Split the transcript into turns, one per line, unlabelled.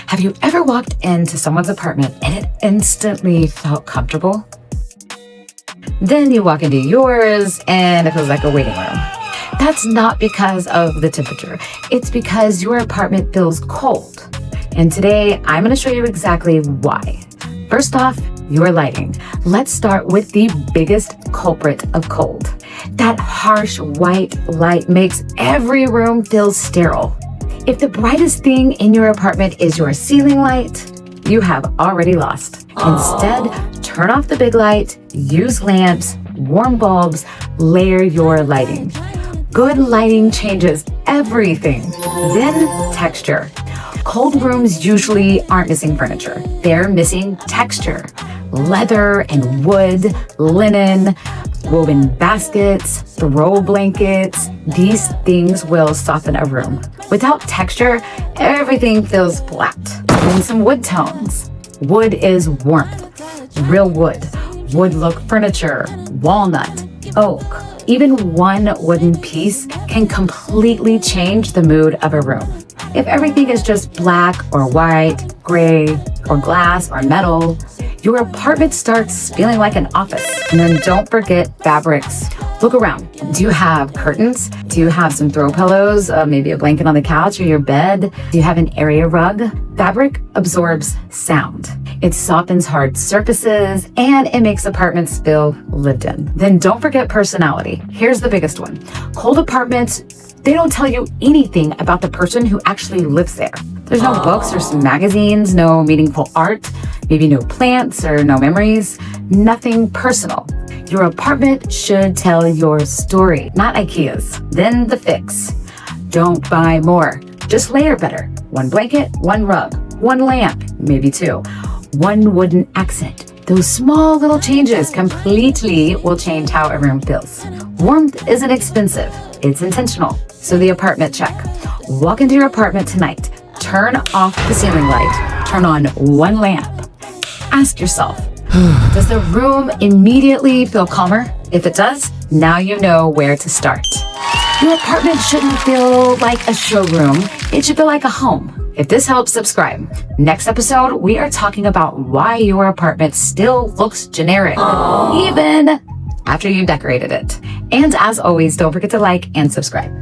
Have you ever walked into someone's apartment and it instantly felt comfortable? Then you walk into yours and it feels like a waiting room. That's not because of the temperature. It's because your apartment feels cold. And today, I'm going to show you exactly why. First off, your lighting. Let's start with the biggest culprit of cold. That harsh white light makes every room feel sterile. If the brightest thing in your apartment is your ceiling light, you have already lost. Instead, turn off the big light, use lamps, warm bulbs, layer your lighting. Good lighting changes everything. Then, texture. Cold rooms usually aren't missing furniture. They're missing texture. Leather and wood, linen, woven baskets, throw blankets. These things will soften a room. Without texture, everything feels flat. And some wood tones. Wood is warmth. Real wood. Wood look furniture, walnut, oak. Even one wooden piece can completely change the mood of a room. If everything is just black or white, gray, or glass or metal, your apartment starts feeling like an office. And then don't forget fabrics. Look around. Do you have curtains? Do you have some throw pillows? Maybe a blanket on the couch or your bed? Do you have an area rug? Fabric absorbs sound. It softens hard surfaces and it makes apartments feel lived in. Then don't forget personality. Here's the biggest one. Cold apartments, they don't tell you anything about the person who actually lives there. There's no books or some magazines, no meaningful art, maybe no plants or no memories, nothing personal. Your apartment should tell your story, not IKEA's. Then the fix. Don't buy more. Just layer better. One blanket, one rug, one lamp, maybe two, one wooden accent. Those small little changes completely will change how a room feels. Warmth isn't expensive. It's intentional. So the apartment check. Walk into your apartment tonight. Turn off the ceiling light. Turn on one lamp. Ask yourself, does the room immediately feel calmer? If it does, now you know where to start. Your apartment shouldn't feel like a showroom. It should feel like a home. If this helps, subscribe. Next episode, we are talking about why your apartment still looks generic, even after you decorated it. And as always, don't forget to like and subscribe.